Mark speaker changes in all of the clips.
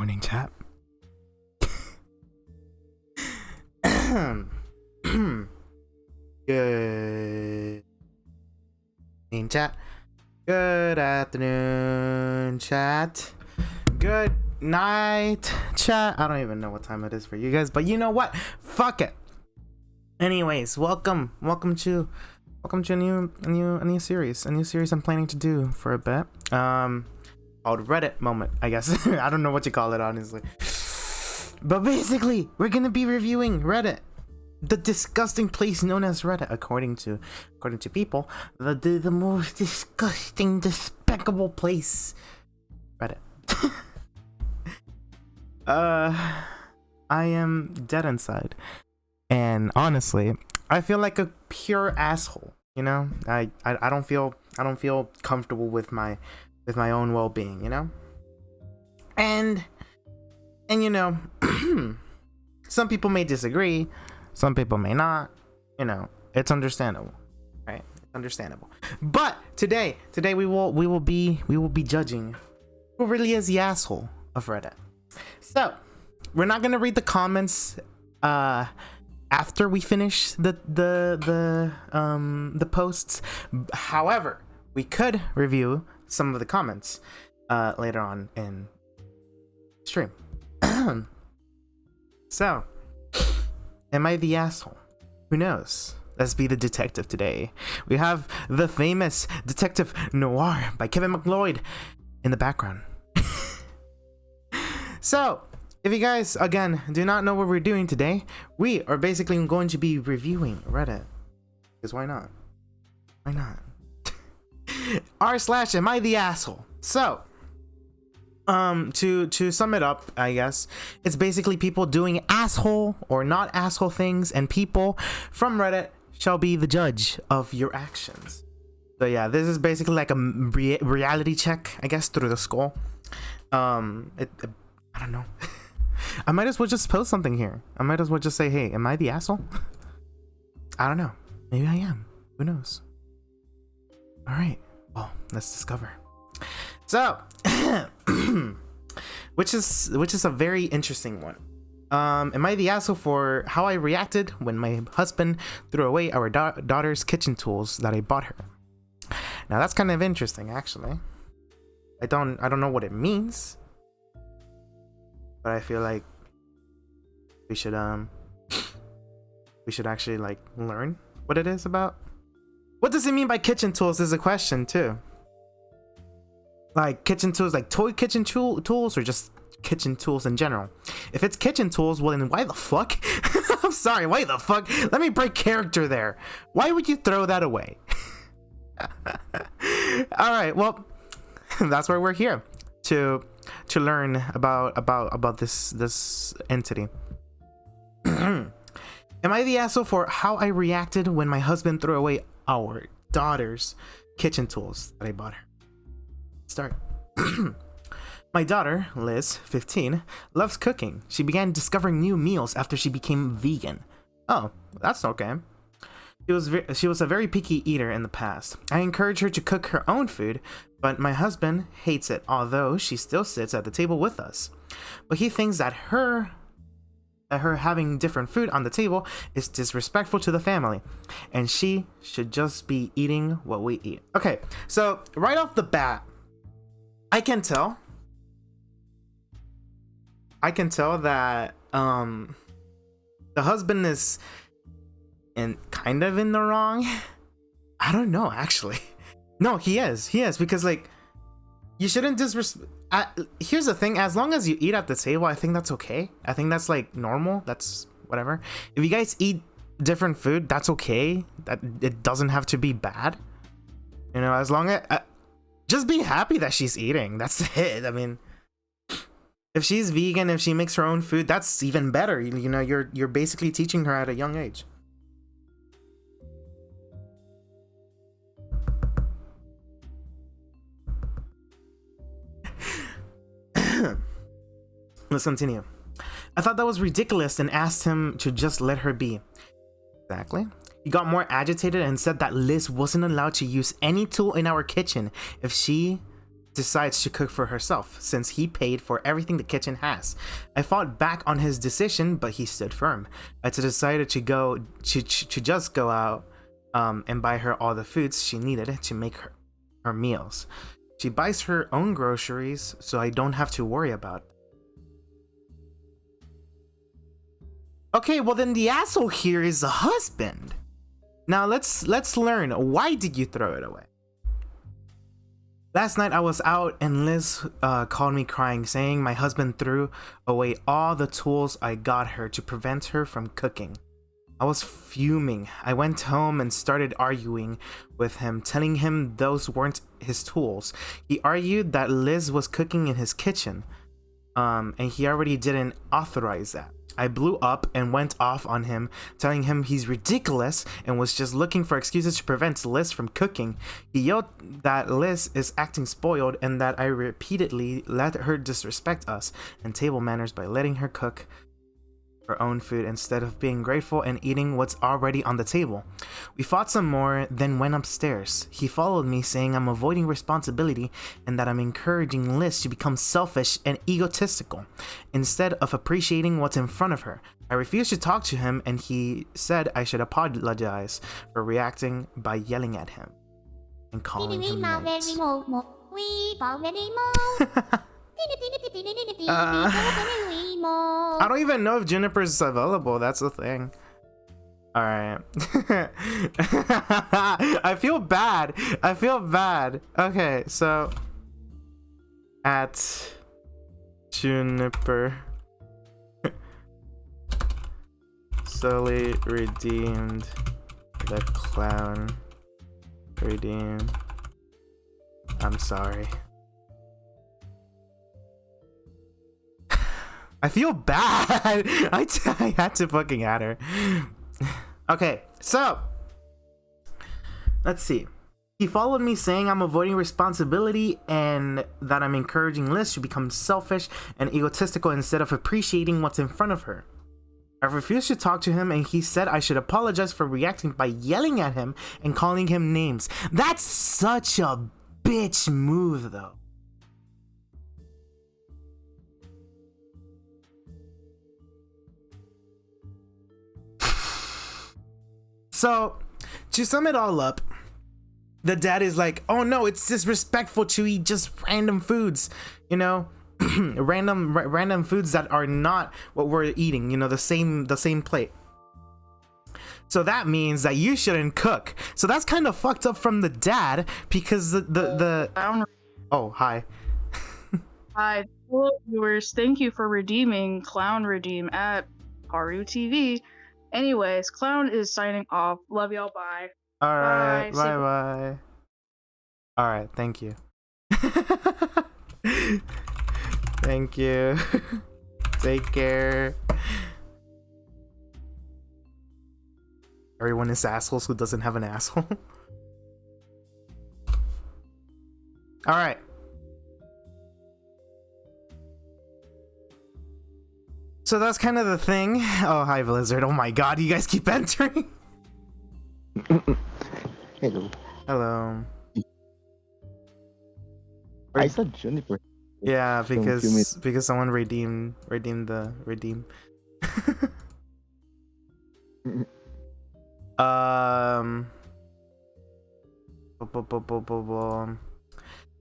Speaker 1: morning, chat. Good morning, chat. Good afternoon, chat. Good night, chat. I don't even know what time it is for you guys, but you know what? Fuck it. Anyways, welcome to a new series I'm planning to do for a bit. Called Reddit moment, I guess. I don't know what you call it, honestly. But basically, we're gonna be reviewing Reddit, the disgusting place known as Reddit, according to people, the most disgusting, despicable place, Reddit. I am dead inside, and honestly, I feel like a pure asshole. You know, I don't feel comfortable with my own well-being, you know? And you know, some people may disagree, some people may not, you know, it's understandable, right? It's understandable. But today we will be judging who really is the asshole of Reddit. So, we're not going to read the comments after we finish the posts. However, we could review some of the comments later on in stream. So, am I the asshole? Who knows? Let's be the detective today. We have the famous Detective Noir by Kevin MacLeod in the background. So, if you guys, again, do not know what we're doing today, we are basically going to be reviewing Reddit. Because why not? Why not? r/am I the asshole? So, to sum it up, I guess, it's basically people doing asshole or not asshole things, and people from Reddit shall be the judge of your actions. So yeah, this is basically like a reality check, I guess, through the skull. I don't know. I might as well just post something here. I might as well just say, hey, am I the asshole? I don't know. Maybe I am. Who knows? All right. Well, let's discover. So, which is a very interesting one. Am I the asshole for how I reacted when my husband threw away our daughter's kitchen tools that I bought her? Now that's kind of interesting, actually. I don't know what it means, but I feel like we should actually like learn what it is about. What does it mean by kitchen tools is a question too. Like kitchen tools, like toy kitchen tools, or just kitchen tools in general? If it's kitchen tools, well then why the fuck? I'm sorry, why the fuck? Let me break character there. Why would you throw that away? All right, well, that's why we're here, to learn about this entity. Am I the asshole for how I reacted when my husband threw away our daughter's kitchen tools that I bought her? Start. My daughter, Liz, 15, loves cooking. She began discovering new meals after she became vegan. Oh, that's okay. She was a very picky eater in the past. I encourage her to cook her own food, but my husband hates it, although she still sits at the table with us. But he thinks that her having different food on the table is disrespectful to the family, and she should just be eating what we eat. Okay, so right off the bat, I can tell that the husband is kind of in the wrong. I don't know, actually. No, he is because like you shouldn't here's the thing, as long as you eat at the table, I think that's okay. I think that's like normal. That's whatever. If you guys eat different food, that's okay. That it doesn't have to be bad. You know, as long as just be happy that she's eating. That's it. I mean, if she's vegan, if she makes her own food, that's even better. You know, you're basically teaching her at a young age. Let's continue. I thought that was ridiculous and asked him to just let her be. Exactly. He got more agitated and said that Liz wasn't allowed to use any tool in our kitchen if she decides to cook for herself since he paid for everything the kitchen has. I fought back on his decision, but he stood firm. I decided to just go out and buy her all the foods she needed to make her meals. She buys her own groceries, so I don't have to worry about it. Okay, well then the asshole here is the husband. Now let's learn, why did you throw it away? Last night I was out and Liz called me crying, saying my husband threw away all the tools I got her to prevent her from cooking. I was fuming. I went home and started arguing with him, telling him those weren't his tools. He argued that Liz was cooking in his kitchen, and he already didn't authorize that. I blew up and went off on him, telling him he's ridiculous and was just looking for excuses to prevent Liz from cooking. He yelled that Liz is acting spoiled and that I repeatedly let her disrespect us and table manners by letting her cook her own food instead of being grateful and eating what's already on the table. We fought some more, then went upstairs. He followed me, saying I'm avoiding responsibility and that I'm encouraging Liz to become selfish and egotistical instead of appreciating what's in front of her. I refused to talk to him, and he said I should apologize for reacting by yelling at him and calling him names. I don't even know if Juniper's available. That's the thing. All right. I feel bad. Okay, so at Juniper Sully redeemed the clown. Redeemed. I'm sorry. I feel bad. I had to fucking add her. Okay, so let's see. He followed me, saying I'm avoiding responsibility and that I'm encouraging Liz to become selfish and egotistical instead of appreciating what's in front of her. I refused to talk to him, and he said I should apologize for reacting by yelling at him and calling him names. That's such a bitch move, though. So, to sum it all up, the dad is like, oh no, it's disrespectful to eat just random foods, you know, random foods that are not what we're eating, you know, the same plate. So that means that you shouldn't cook. So that's kind of fucked up from the dad, because the oh, hi.
Speaker 2: Hi, viewers. Thank you for redeeming Clown Redeem at Haru TV. Anyways, Clown is signing off. Love y'all. Bye.
Speaker 1: All right. Bye. All right. Thank you. Thank you. Take care. Everyone is assholes who doesn't have an asshole. All right. So that's kind of the thing. Oh, hi, Blizzard. Oh my god, you guys keep entering.
Speaker 3: Hello.
Speaker 1: Hello.
Speaker 3: I said Juniper.
Speaker 1: Yeah, because someone redeemed the redeem.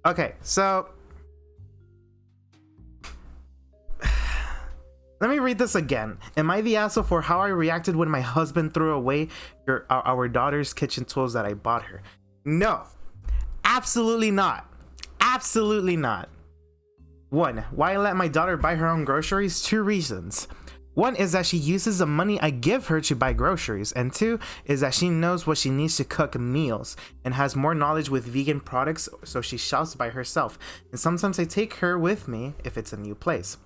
Speaker 1: Okay, so let me read this again. Am I the asshole for how I reacted when my husband threw away our daughter's kitchen tools that I bought her? No, absolutely not. Absolutely not. 1. Why let my daughter buy her own groceries? 2 reasons. 1 is that she uses the money I give her to buy groceries, and 2 is that she knows what she needs to cook meals and has more knowledge with vegan products, so she shops by herself. And sometimes I take her with me if it's a new place.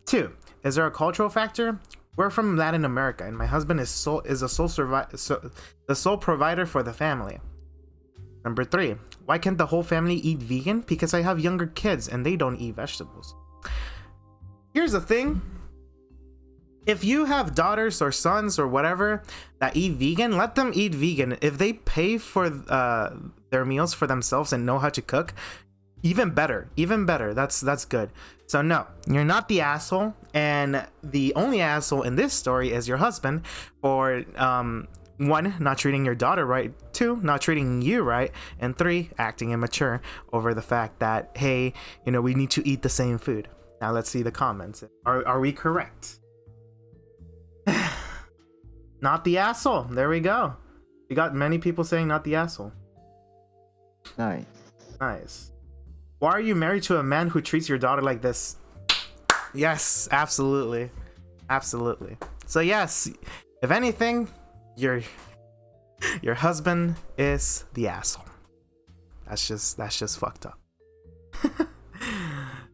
Speaker 1: 2. Is there a cultural factor? We're from Latin America, and my husband is the sole provider for the family. Number 3, why can't the whole family eat vegan? Because I have younger kids and they don't eat vegetables. Here's the thing. If you have daughters or sons or whatever that eat vegan, let them eat vegan. If they pay for their meals for themselves and know how to cook, Even better, even better. That's good. So no, you're not the asshole, and the only asshole in this story is your husband for one, not treating your daughter right, two, not treating you right, and three, acting immature over the fact that, hey, you know, we need to eat the same food. Now let's see the comments. Are we correct? Not the asshole. There we go. We got many people saying not the asshole.
Speaker 3: Nice.
Speaker 1: Nice. Why are you married to a man who treats your daughter like this? Yes, absolutely. Absolutely. So yes, if anything, your husband is the asshole. That's just fucked up.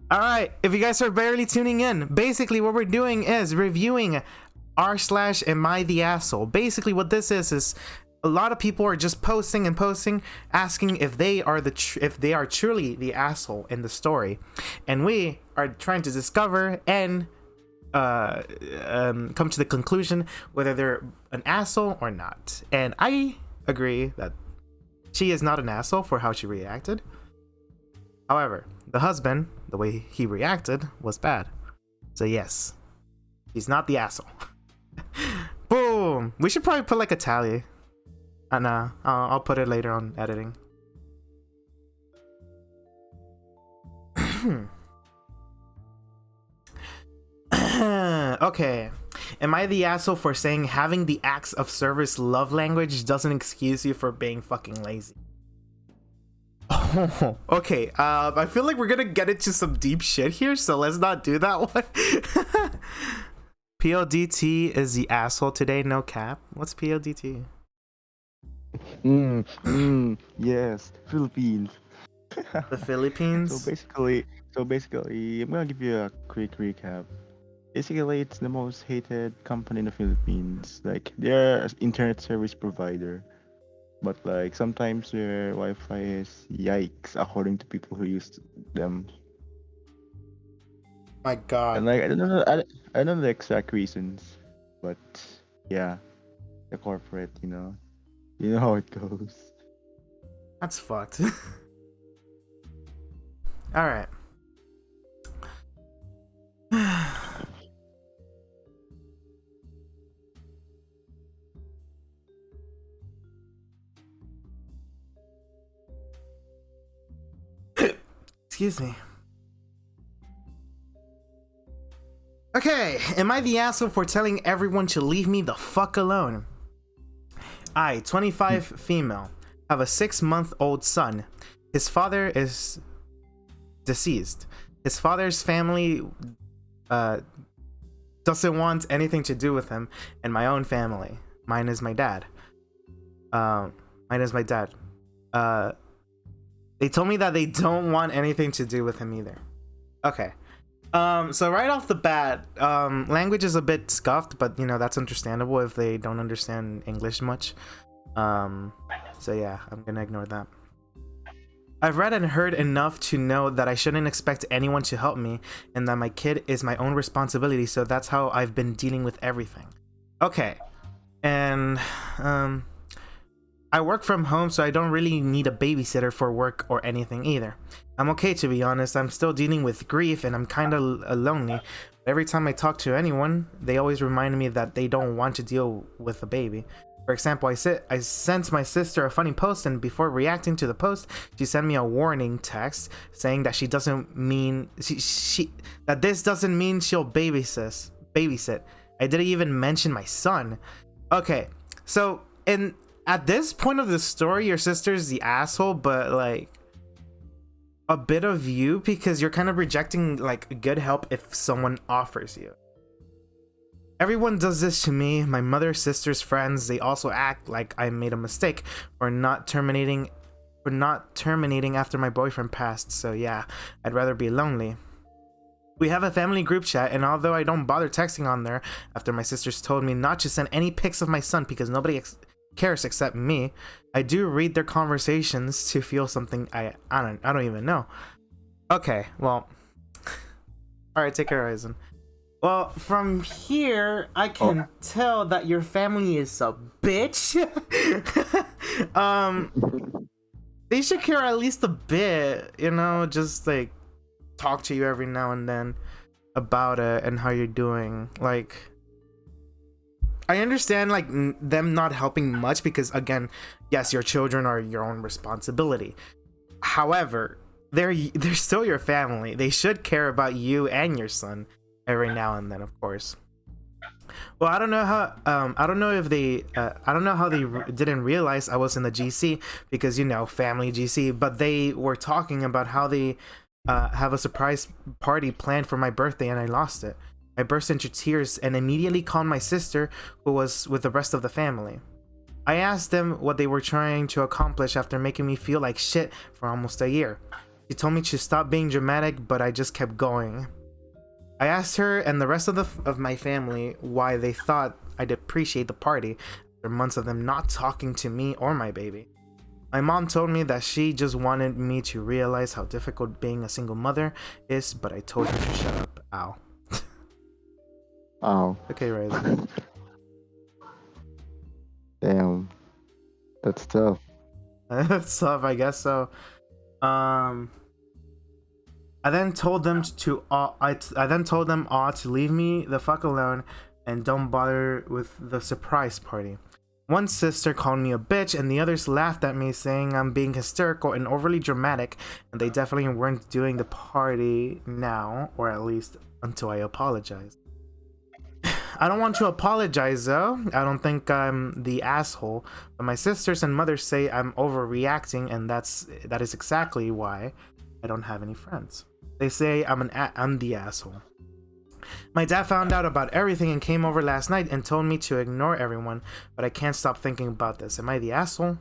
Speaker 1: All right, if you guys are barely tuning in, basically what we're doing is reviewing r/am I the asshole. Basically what this is a lot of people are just posting and posting, asking if they are if they are truly the asshole in the story, and we are trying to discover and come to the conclusion whether they're an asshole or not. And I agree that she is not an asshole for how she reacted. However, the husband, the way he reacted was bad. So yes, he's not the asshole. Boom. We should probably put like a tally. And I'll put it later on editing. Okay. Am I the asshole for saying having the acts of service love language doesn't excuse you for being fucking lazy? Oh, okay. I feel like we're gonna get into some deep shit here, so let's not do that one. PLDT is the asshole today, no cap. What's PLDT?
Speaker 3: Yes, Philippines.
Speaker 1: The Philippines?
Speaker 3: So basically, I'm gonna give you a quick recap. Basically, it's the most hated company in the Philippines. Like, they're an internet service provider, but like sometimes their Wi-Fi is yikes, according to people who use them.
Speaker 1: My God.
Speaker 3: And like, I don't know the exact reasons, but yeah, the corporate, you know how it goes.
Speaker 1: That's fucked. All right. Excuse me. Okay, am I the asshole for telling everyone to leave me the fuck alone? I, 25 female, have a 6-month-old son. His father is deceased. His father's family doesn't want anything to do with him, and my own family. Mine is my dad. They told me that they don't want anything to do with him either. Okay. So right off the bat, language is a bit scuffed, but that's understandable if they don't understand English much. So yeah, I'm gonna ignore that. I've read and heard enough to know that I shouldn't expect anyone to help me, and that my kid is my own responsibility, so that's how I've been dealing with everything. Okay. And I work from home, so I don't really need a babysitter for work or anything either. I'm okay, to be honest. I'm still dealing with grief and I'm kind of lonely. Every time I talk to anyone, they always remind me that they don't want to deal with a baby. For example, I sent my sister a funny post, and before reacting to the post, she sent me a warning text saying that she doesn't mean that this doesn't mean she'll babysit. I didn't even mention my son. Okay, so at this point of the story, your sister's the asshole, but like a bit of you, because you're kind of rejecting like good help if someone offers you. Everyone does this to me. My mother, sisters, friends, they also act like I made a mistake for not terminating after my boyfriend passed. So yeah, I'd rather be lonely. We have a family group chat, and although I don't bother texting on there after my sisters told me not to send any pics of my son because nobody cares except me, I do read their conversations to feel something I don't even know. Okay, well, all right, take care, Ryzen. Well, from here I can tell that your family is a bitch. they should care at least a bit, you know, just like talk to you every now and then about it and how you're doing. Like, I understand like them not helping much because, again, yes, your children are your own responsibility. However, they're still your family. They should care about you and your son every now and then, of course. Well, I don't know how. I don't know if they. I don't know how they didn't realize I was in the GC because, you know, family GC. But they were talking about how they have a surprise party planned for my birthday, and I lost it. I burst into tears and immediately called my sister, who was with the rest of the family. I asked them what they were trying to accomplish after making me feel like shit for almost a year. She told me to stop being dramatic, but I just kept going. I asked her and the rest of my family why they thought I'd appreciate the party after months of them not talking to me or my baby. My mom told me that she just wanted me to realize how difficult being a single mother is, but I told her to shut up. Ow.
Speaker 3: Wow.
Speaker 1: Okay, Rise.
Speaker 3: Damn. That's tough.
Speaker 1: That's tough, I guess so. I then told them all to leave me the fuck alone and don't bother with the surprise party. One sister called me a bitch and the others laughed at me, saying I'm being hysterical and overly dramatic, and they definitely weren't doing the party now, or at least until I apologized. I don't want to apologize though. I don't think I'm the asshole, but my sisters and mother say I'm overreacting, and that is exactly why I don't have any friends. They say I'm the asshole. My dad found out about everything and came over last night and told me to ignore everyone, but I can't stop thinking about this. Am I the asshole?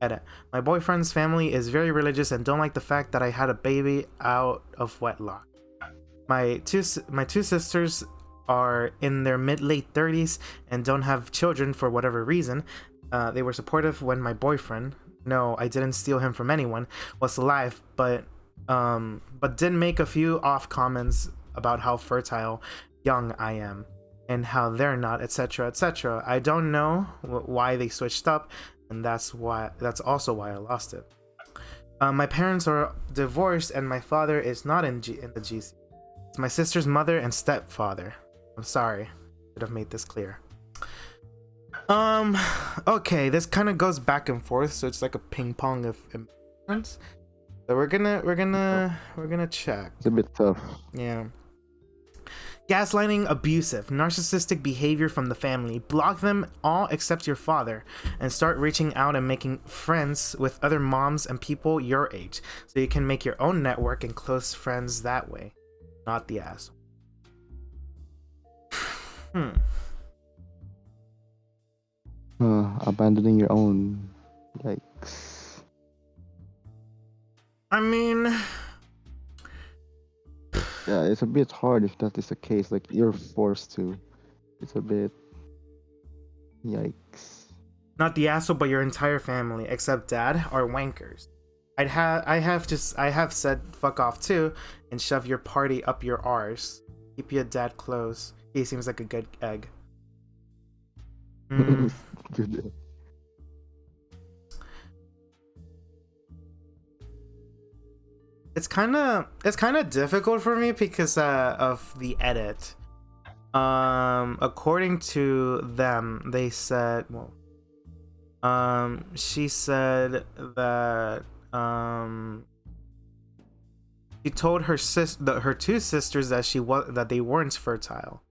Speaker 1: Edit. My boyfriend's family is very religious and don't like the fact that I had a baby out of wedlock. My two sisters are in their mid-late 30s and don't have children for whatever reason. They were supportive when my boyfriend, no, I didn't steal him from anyone, was alive, but did make a few off comments about how fertile young I am and how they're not, etc., etc. I don't know why they switched up, and that's also why I lost it. My parents are divorced and my father is not in the GC. It's my sister's mother and stepfather. I'm sorry, should have made this clear. Okay, this kind of goes back and forth, so it's like a ping pong of emotions. So we're gonna check.
Speaker 3: It's a bit tough.
Speaker 1: Yeah. Gaslighting, abusive, narcissistic behavior from the family. Block them all except your father and start reaching out and making friends with other moms and people your age so you can make your own network and close friends that way. Not the asshole.
Speaker 3: Abandoning your own. Yikes.
Speaker 1: I mean,
Speaker 3: Yeah, it's a bit hard if that is the case. Like, you're forced to. It's a bit. Yikes.
Speaker 1: not the asshole, but your entire family except dad are wankers. I have said fuck off too and shove your party up your arse. Keep your dad close. He seems like a good egg.
Speaker 3: Good.
Speaker 1: It's kind of difficult for me because of the edit. According to them, they said, well, she said that she told her two sisters that they weren't fertile.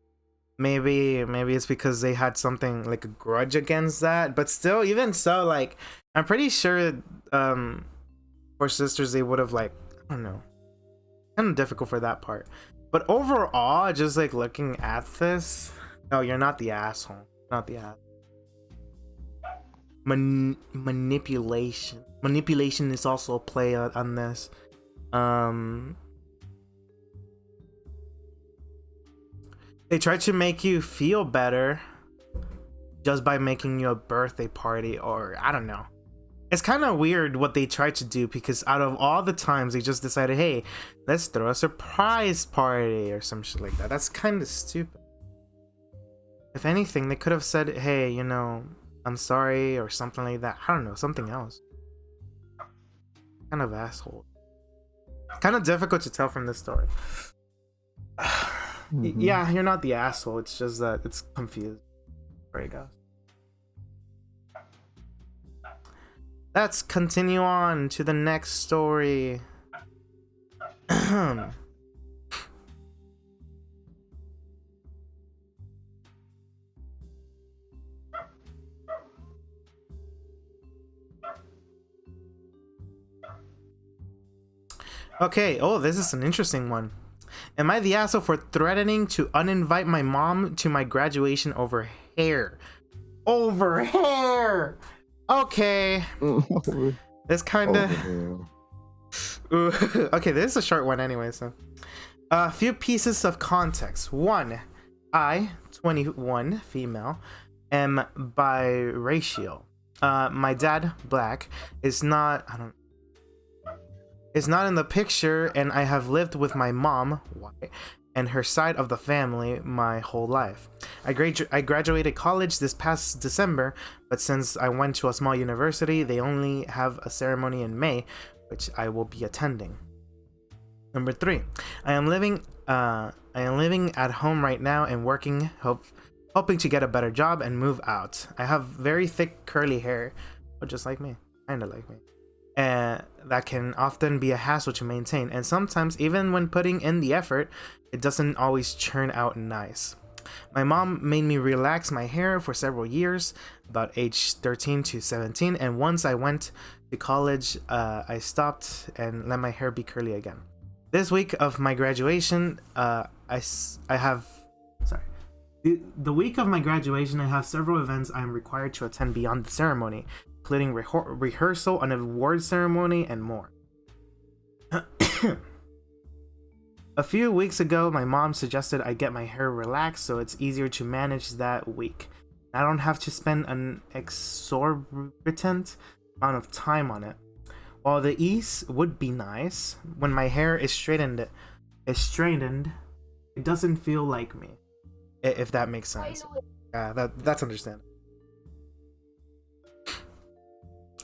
Speaker 1: Maybe it's because they had something like a grudge against that, but still, even so, like, I'm pretty sure for sisters they would have, like, I don't know, kind of difficult for that part. But overall, just like looking at this, no, you're not the asshole. Not the asshole. Manipulation is also a play on this. They try to make you feel better just by making you a birthday party, or I don't know. It's kind of weird what they tried to do, because out of all the times they just decided, hey, let's throw a surprise party or some shit like that. That's kind of stupid. If anything, they could have said, hey, you know, I'm sorry, or something like that. I don't know, something else. kind of asshole? Kind of difficult to tell from this story.
Speaker 3: Mhm.
Speaker 1: Yeah, you're not the asshole. It's just that it's confused. There you go. Let's continue on to the next story. Okay, oh, this is an interesting one. Am I the asshole for threatening to uninvite my mom to my graduation over hair? Over hair! Okay, this kind of... Okay, this is a short one anyway, so... A few pieces of context. One, I, 21, female, am biracial. My dad, black, is not in the picture, and I have lived with my mom, white, and her side of the family my whole life. I graduated college this past December, but since I went to a small university, they only have a ceremony in May, which I will be attending. Number 3, I am living at home right now and working, hoping to get a better job and move out. I have very thick curly hair, just like me, kind of like me. That can often be a hassle to maintain, and sometimes even when putting in the effort, it doesn't always turn out nice. My mom made me relax my hair for several years, about age 13 to 17, and once I went to college, I stopped and let my hair be curly again. This week of my graduation, the week of my graduation, I have several events I am required to attend beyond the ceremony, including rehearsal, an award ceremony, and more. A few weeks ago, my mom suggested I get my hair relaxed so it's easier to manage that week. I don't have to spend an exorbitant amount of time on it. While the ease would be nice, when my hair is straightened, it doesn't feel like me. If that makes sense. That's understandable.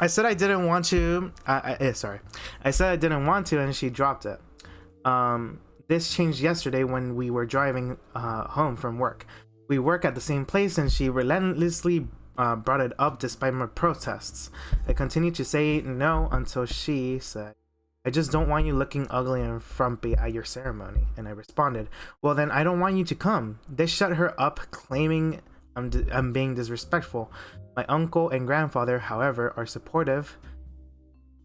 Speaker 1: I said I didn't want to. I said I didn't want to, and she dropped it. This changed yesterday when we were driving home from work. We work at the same place, and she relentlessly brought it up despite my protests. I continued to say no until she said, "I just don't want you looking ugly and frumpy at your ceremony." And I responded, "Well, then I don't want you to come." This shut her up, claiming I'm being disrespectful. My uncle and grandfather, however, are supportive.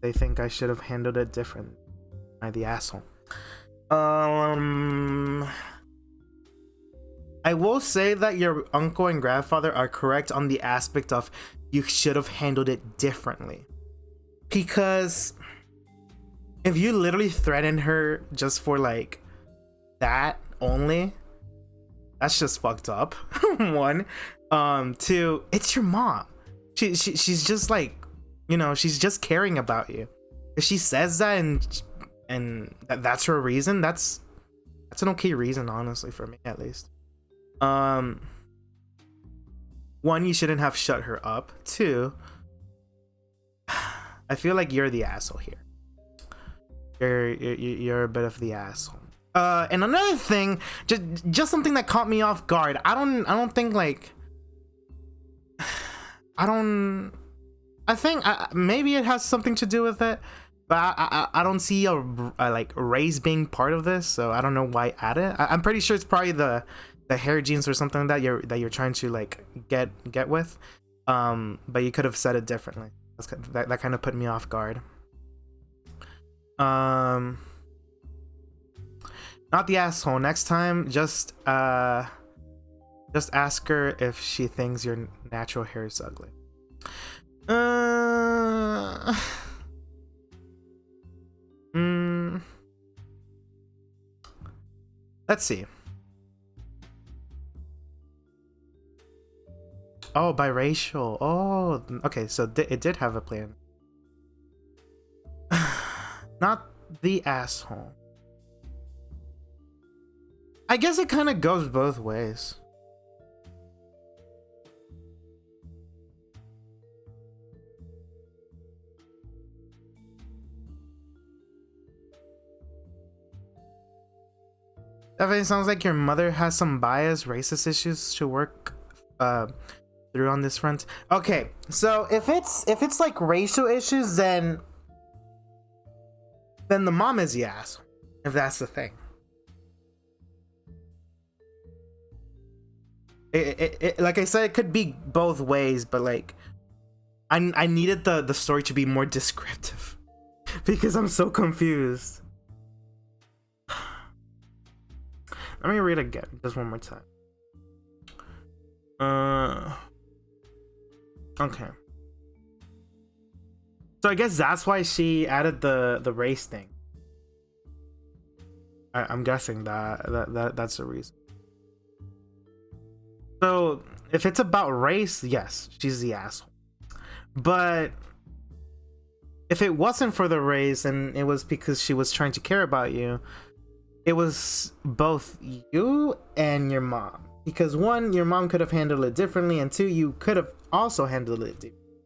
Speaker 1: They think I should have handled it different. Am I the asshole? I will say that your uncle and grandfather are correct on the aspect of you should have handled it differently. Because if you literally threaten her just for like that only, that's just fucked up. One. Two, it's your mom. She's just like, she's just caring about you. If she says that and that's her reason, that's an okay reason, honestly, for me at least. One, you shouldn't have shut her up. Two, I feel like you're the asshole here. You're a bit of the asshole. And another thing, just something that caught me off guard. I don't think like. I think maybe it has something to do with it, but I don't see a like race being part of this, so I don't know why add it. I'm pretty sure it's probably the hair genes or something that you're trying to like get with, but you could have said it differently. That kind of put me off guard. Not the asshole. Next time, just ask her if she thinks your natural hair is ugly. Let's see. Oh, biracial. Oh, okay. So it did have a plan. Not the asshole. I guess it kind of goes both ways. Definitely sounds like your mother has some bias, racist issues to work through on this front. Okay, so if it's like racial issues, then the mom is the asshole. If that's the thing. It like I said, it could be both ways, but like I needed the story to be more descriptive because I'm so confused. Let me read it again, just one more time. Okay. So I guess that's why she added the race thing. I'm guessing that's the reason. So if it's about race, yes, she's the asshole. But if it wasn't for the race and it was because she was trying to care about you, it was both you and your mom. Because one, your mom could have handled it differently, and two, you could have also handled it differently.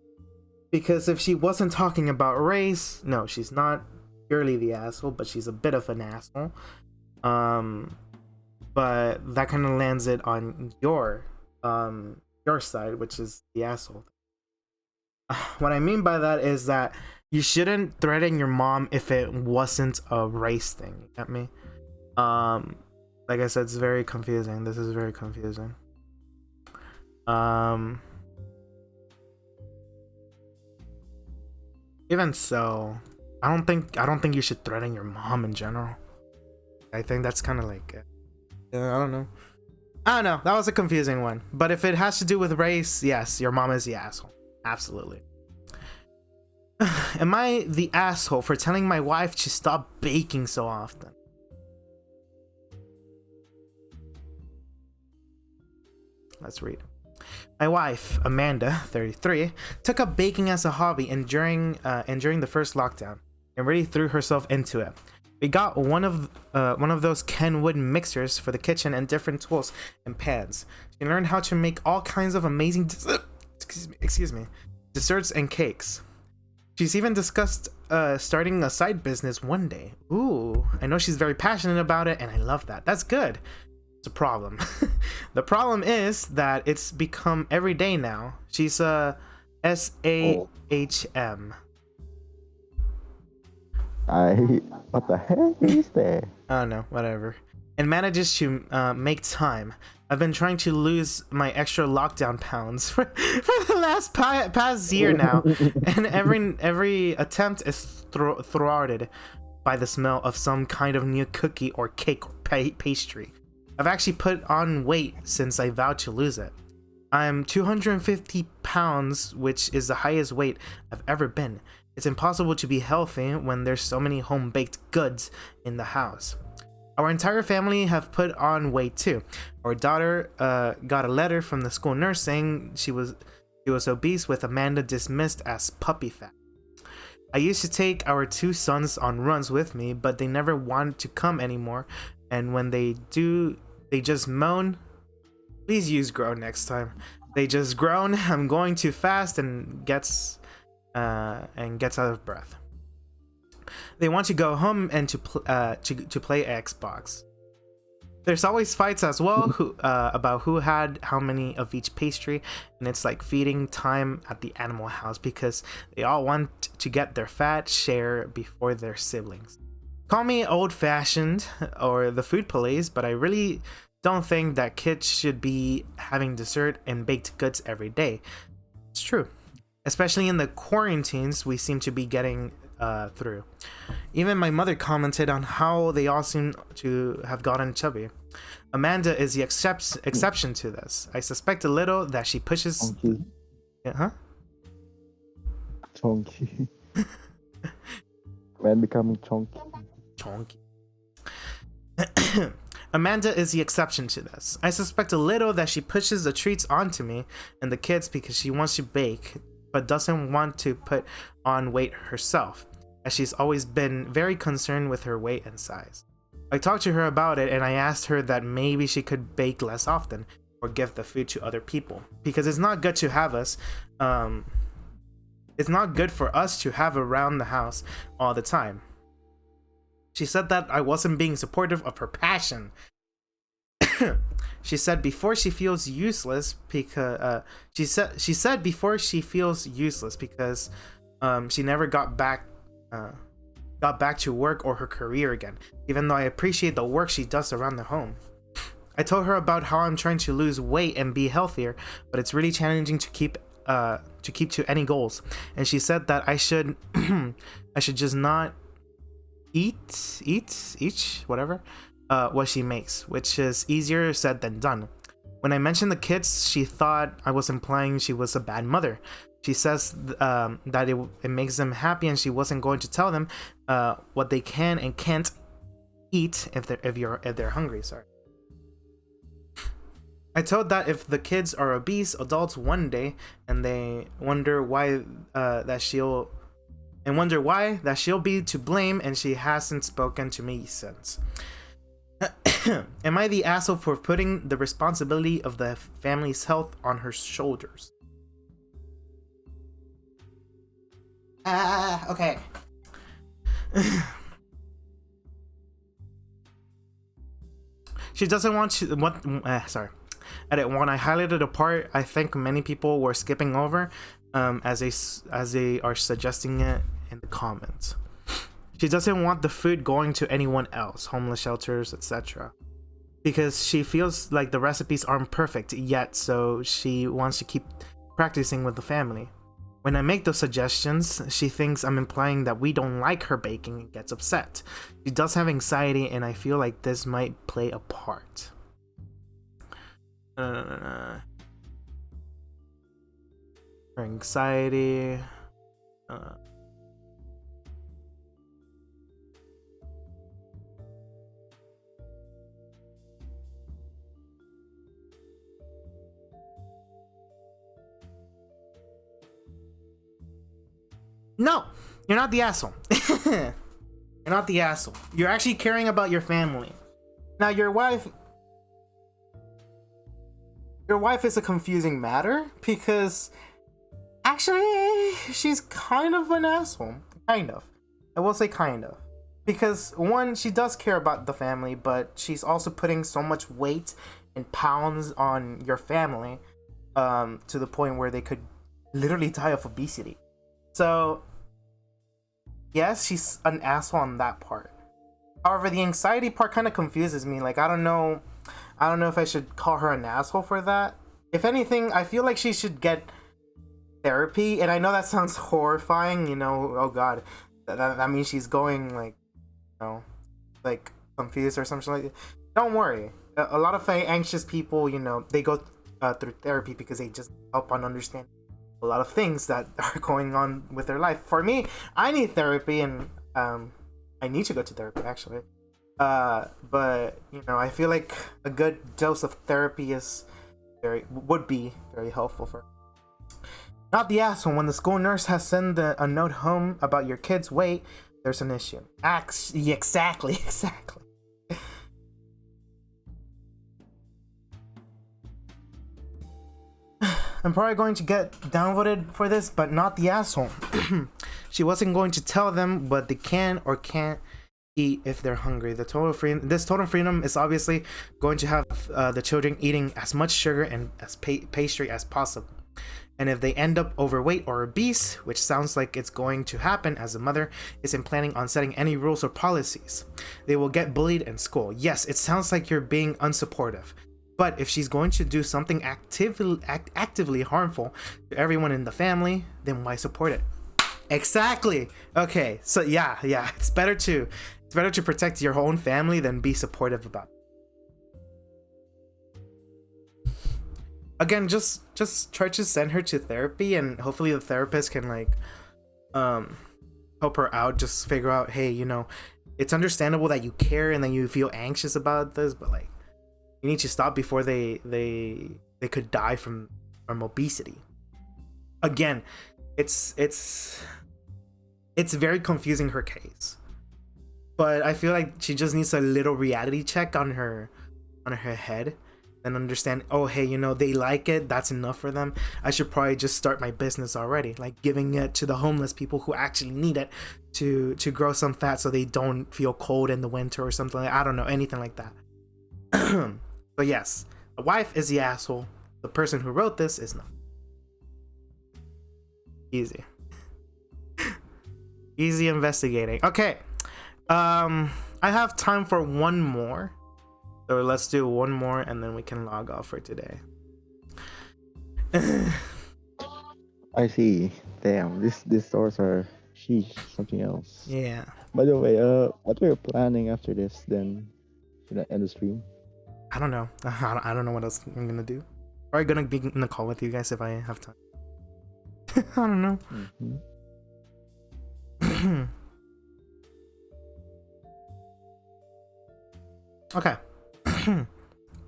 Speaker 1: Because if she wasn't talking about race, no, she's not purely the asshole, but she's a bit of an asshole. But that kind of lands it on your side, which is the asshole. What I mean by that is that you shouldn't threaten your mom if it wasn't a race thing. You get me? Like I said, it's very confusing. This is very confusing. Even so, I don't think you should threaten your mom in general. I think that's kind of like, I don't know. That was a confusing one. But if it has to do with race, yes, your mom is the asshole. Absolutely. Am I the asshole for telling my wife to stop baking so often? Let's read. My wife, Amanda, 33, took up baking as a hobby and during the first lockdown, and really threw herself into it. We got one of those Kenwood mixers for the kitchen and different tools and pans. She learned how to make all kinds of amazing desserts and cakes. She's even discussed starting a side business one day. Ooh, I know she's very passionate about it, and I love that. That's good. It's a problem. The problem is that it's become every day now. She's a SAHM.
Speaker 3: What the heck is that?
Speaker 1: I don't know, whatever. And manages to make time. I've been trying to lose my extra lockdown pounds for the last past year now, and every attempt is thwarted by the smell of some kind of new cookie or cake or pastry. I've actually put on weight since I vowed to lose it. I'm 250 pounds, which is the highest weight I've ever been. It's impossible to be healthy when there's so many home-baked goods in the house. Our entire family have put on weight too. Our daughter got a letter from the school nurse saying she was obese, with Amanda dismissed as puppy fat. I used to take our two sons on runs with me, but they never wanted to come anymore. And when they do, they just moan. Please use groan next time. They just groan. I'm going too fast, and gets out of breath. They want to go home and to play Xbox. There's always fights as well about who had how many of each pastry, and it's like feeding time at the animal house because they all want to get their fat share before their siblings. Call me old-fashioned or the food police, but I really don't think that kids should be having dessert and baked goods every day. It's true. Especially in the quarantines we seem to be getting through. Even my mother commented on how they all seem to have gotten chubby. Amanda is the exception to this. I suspect a little that she pushes...
Speaker 3: Chunky.
Speaker 1: Yeah, huh?
Speaker 3: Chunky. Man becoming chunky.
Speaker 1: Chunky. Amanda is the exception to this. I suspect a little that she pushes the treats onto me and the kids because she wants to bake, but doesn't want to put on weight herself, as she's always been very concerned with her weight and size. I talked to her about it, and I asked her that maybe she could bake less often or give the food to other people, because it's not good to have us it's not good for us to have around the house all the time. She said that I wasn't being supportive of her passion, She said before she feels useless because she said before she feels useless because she never got back to work or her career again, even though I appreciate the work she does around the home. I told her about how I'm trying to lose weight and be healthier, but it's really challenging to keep to any goals. And she said that I should I should just not eat whatever what she makes, which is easier said than done. When I mentioned the kids, she thought I was implying she was a bad mother. She says that it makes them happy, and she wasn't going to tell them what they can and can't eat if they're hungry. Sorry. I told that if the kids are obese adults one day, and they wonder why that she'll be to blame, and she hasn't spoken to me since. Am I the asshole for putting the responsibility of the family's health on her shoulders? Okay. She doesn't want to. Sorry. When I highlighted a part I think many people were skipping over, as they are suggesting it in the comments. She doesn't want the food going to anyone else, homeless shelters, etc. Because she feels like the recipes aren't perfect yet, so she wants to keep practicing with the family. When I make those suggestions, she thinks I'm implying that we don't like her baking and gets upset. She does have anxiety, and I feel like this might play a part. Her anxiety. No, you're not the asshole. You're not the asshole. You're actually caring about your family. Now, your wife is a confusing matter because actually she's kind of an asshole. Kind of. I will say kind of. Because one, she does care about the family, but she's also putting so much weight and pounds on your family to the point where they could literally die of obesity. So, yes, she's an asshole on that part. However, the anxiety part kind of confuses me. Like, I don't know if I should call her an asshole for that. If anything, I feel like she should get therapy. And I know that sounds horrifying, you know. Oh God, that means she's going like, you know, like confused or something like that. Don't worry. A lot of anxious people, you know, they go through therapy because they just help on understanding a lot of things that are going on with their life. For me, I need therapy, and I need to go to therapy actually. But you know, I feel like a good dose of therapy would be very helpful for. Not the asshole. When the school nurse has sent a note home about your kid's weight, there's an issue. Exactly. I'm probably going to get downvoted for this, but not the asshole. She wasn't going to tell them what they can or can't eat if they're hungry. This total freedom is obviously going to have the children eating as much sugar and as pastry as possible. And if they end up overweight or obese, which sounds like it's going to happen as the mother isn't planning on setting any rules or policies, they will get bullied in school. Yes, it sounds like you're being unsupportive. But if she's going to do something actively harmful to everyone in the family, then why support it? Exactly. Okay, so yeah, it's better to protect your own family than be supportive about it. Again, just try to send her to therapy, and hopefully the therapist can like help her out. Just figure out, hey, you know, it's understandable that you care and that you feel anxious about this, but like, you need to stop before they could die from obesity. Again, it's very confusing, her case, but I feel like she just needs a little reality check on her head and understand, oh hey, you know, they like it, that's enough for them. I should probably just start my business already, like giving it to the homeless people who actually need it to grow some fat so they don't feel cold in the winter or something like, I don't know, anything like that. So yes, the wife is the asshole. The person who wrote this is not. Easy. Easy investigating. Okay. I have time for one more. So let's do one more and then we can log off for today.
Speaker 3: I see. Damn, these stores are sheesh, something else.
Speaker 1: Yeah.
Speaker 3: By the way, what we're planning after this then? Should I end the stream?
Speaker 1: I don't know. I don't know what else I'm gonna do. Or I'm gonna be in the call with you guys if I have time. I don't know. Okay.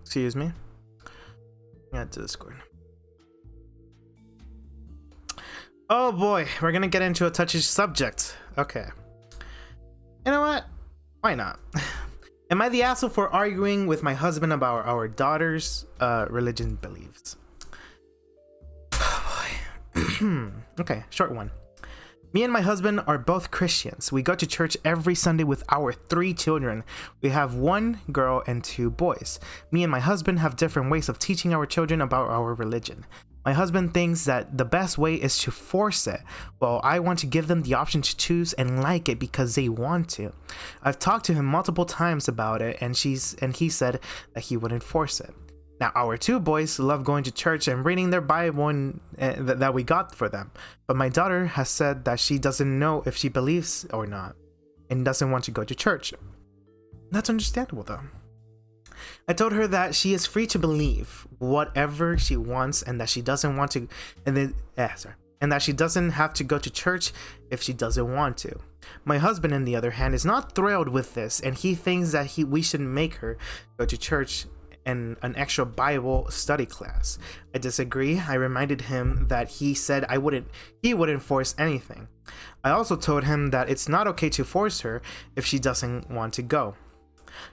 Speaker 1: Excuse me. Yeah, to Discord. Oh boy, we're gonna get into a touchy subject. Okay. You know what? Why not? Am I the asshole for arguing with my husband about our daughter's religion beliefs? Oh boy. Okay, short one. Me and my husband are both Christians. We go to church every Sunday with our 3 children. We have 1 girl and 2 boys. Me and my husband have different ways of teaching our children about our religion. My husband thinks that the best way is to force it, while I want to give them the option to choose and like it because they want to. I've talked to him multiple times about it, and he said that he wouldn't force it. Now, our 2 boys love going to church and reading their Bible that we got for them, but my daughter has said that she doesn't know if she believes or not, and doesn't want to go to church. That's understandable though. I told her that she is free to believe whatever she wants, and that she doesn't want to, and that she doesn't have to go to church if she doesn't want to. My husband, on the other hand, is not thrilled with this, and he thinks that we should make her go to church and an extra Bible study class. I disagree. I reminded him that he said he wouldn't force anything. I also told him that it's not okay to force her if she doesn't want to go.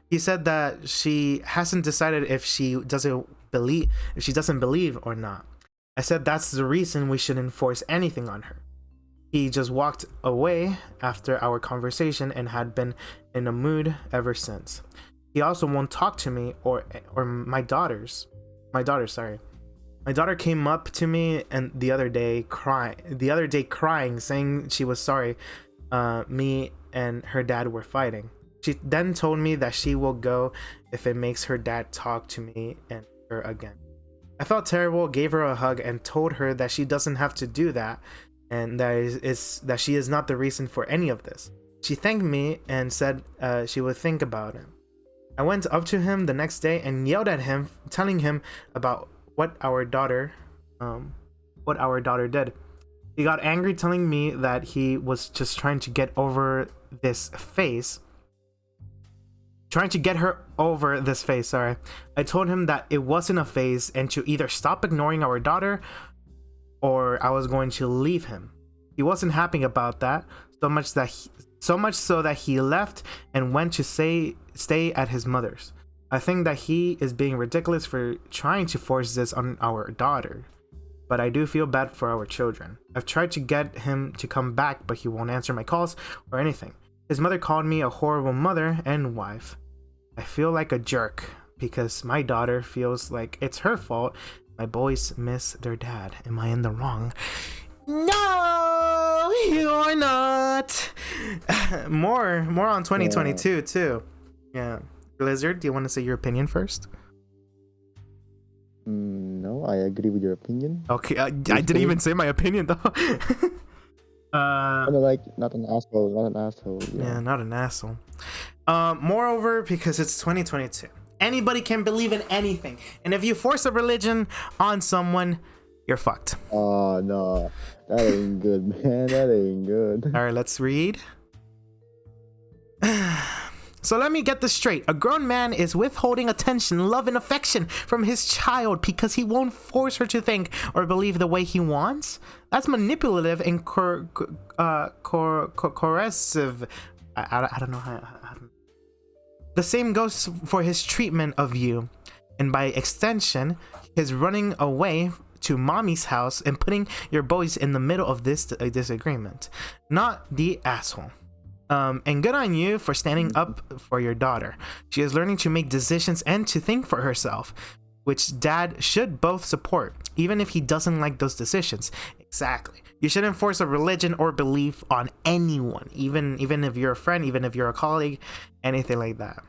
Speaker 1: He said that she hasn't decided if she doesn't believe or not. I said that's the reason we shouldn't force anything on her. He just walked away after our conversation and had been in a mood ever since. He also won't talk to me or my daughter, sorry. My daughter came up to me and the other day crying, saying she was sorry me and her dad were fighting. She then told me that she will go if it makes her dad talk to me and her again. I felt terrible, gave her a hug, and told her that she doesn't have to do that, and that she is not the reason for any of this. She thanked me and said she would think about it. I went up to him the next day and yelled at him, telling him about what our daughter did. He got angry, telling me that he was just trying to get over this phase. Trying to get her over this phase, sorry. I told him that it wasn't a phase and to either stop ignoring our daughter or I was going to leave him. He wasn't happy about that, so much so that he left and went to stay at his mother's. I think that he is being ridiculous for trying to force this on our daughter, but I do feel bad for our children. I've tried to get him to come back, but he won't answer my calls or anything. His mother called me a horrible mother and wife. I feel like a jerk because my daughter feels like it's her fault. My boys miss their dad. Am I in the wrong? No, you're not. more on 2022 too. Yeah. Blizzard, do you want to say your opinion first?
Speaker 3: No, I agree with your opinion.
Speaker 1: Okay, I didn't even say my opinion though.
Speaker 3: Like not an asshole.
Speaker 1: Yeah, not an asshole. Moreover, because it's 2022, anybody can believe in anything, and if you force a religion on someone, you're fucked.
Speaker 3: Oh no, that ain't good, man. That ain't good.
Speaker 1: All right, let's read. So let me get this straight. A grown man is withholding attention, love, and affection from his child because he won't force her to think or believe the way he wants? That's manipulative and coercive. I don't know how. The same goes for his treatment of you, and by extension, his running away to mommy's house and putting your boys in the middle of this disagreement. Not the asshole. And good on you for standing up for your daughter. She is learning to make decisions and to think for herself, which dad should both support, even if he doesn't like those decisions. Exactly. You shouldn't force a religion or belief on anyone, even if you're a friend, even if you're a colleague, anything like that.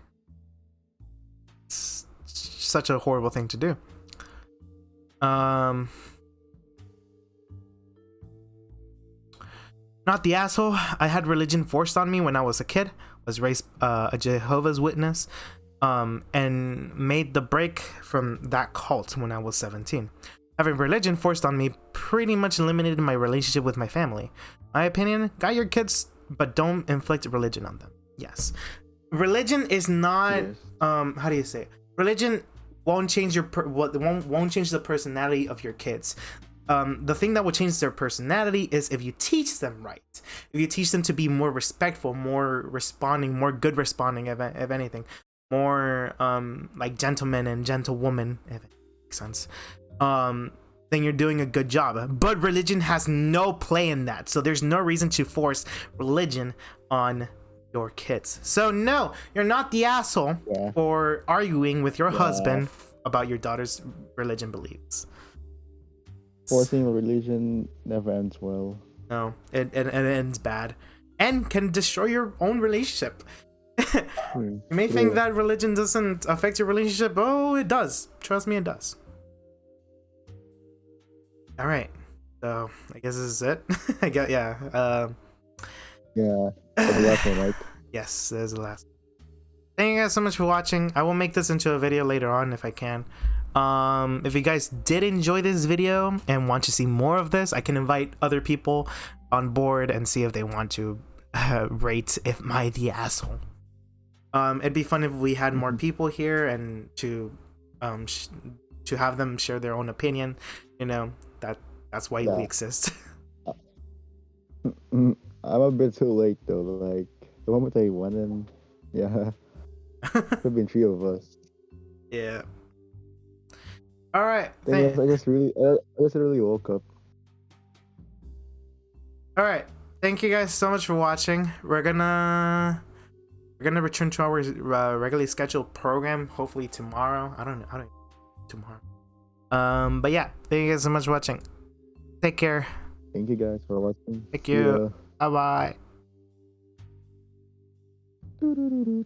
Speaker 1: It's such a horrible thing to do. Not the asshole. I had religion forced on me when I was a kid. Was raised a Jehovah's Witness, and made the break from that cult when I was 17. Having religion forced on me pretty much eliminated my relationship with my family. My opinion: guide your kids, but don't inflict religion on them. Yes, religion is not.
Speaker 3: Yes.
Speaker 1: How do you say it? Religion won't change won't change the personality of your kids. The thing that will change their personality is if you teach them right. If you teach them to be more respectful, more responding, more good responding, if anything, more like gentlemen and gentlewomen, if it makes sense. Then you're doing a good job. But religion has no play in that, so there's no reason to force religion on your kids. So no, you're not the asshole for arguing with your husband about your daughter's religion beliefs.
Speaker 3: Forcing religion never ends well.
Speaker 1: No, it ends bad and can destroy your own relationship. You may think that religion doesn't affect your relationship. Oh, it does. Trust me, it does. All right, so I guess this is it. I guess, yeah.
Speaker 3: Yeah, the last one, right?
Speaker 1: Yes, there's the last. Thank you guys so much for watching. I will make this into a video later on if I can. If you guys did enjoy this video and want to see more of this, I can invite other people on board and see if they want to rate If I the Asshole. It'd be fun if we had more people here and to have them share their own opinion. You know, that's why we exist.
Speaker 3: I'm a bit too late though. Like the moment I went in, there've been 3 of us.
Speaker 1: Yeah. All right.
Speaker 3: I just really woke up.
Speaker 1: All right. Thank you guys so much for watching. We're gonna return to our regularly scheduled program hopefully tomorrow. I don't know tomorrow. But yeah, thank you guys so much for watching. Take care.
Speaker 3: Thank you guys for watching.
Speaker 1: Thank you. Bye bye.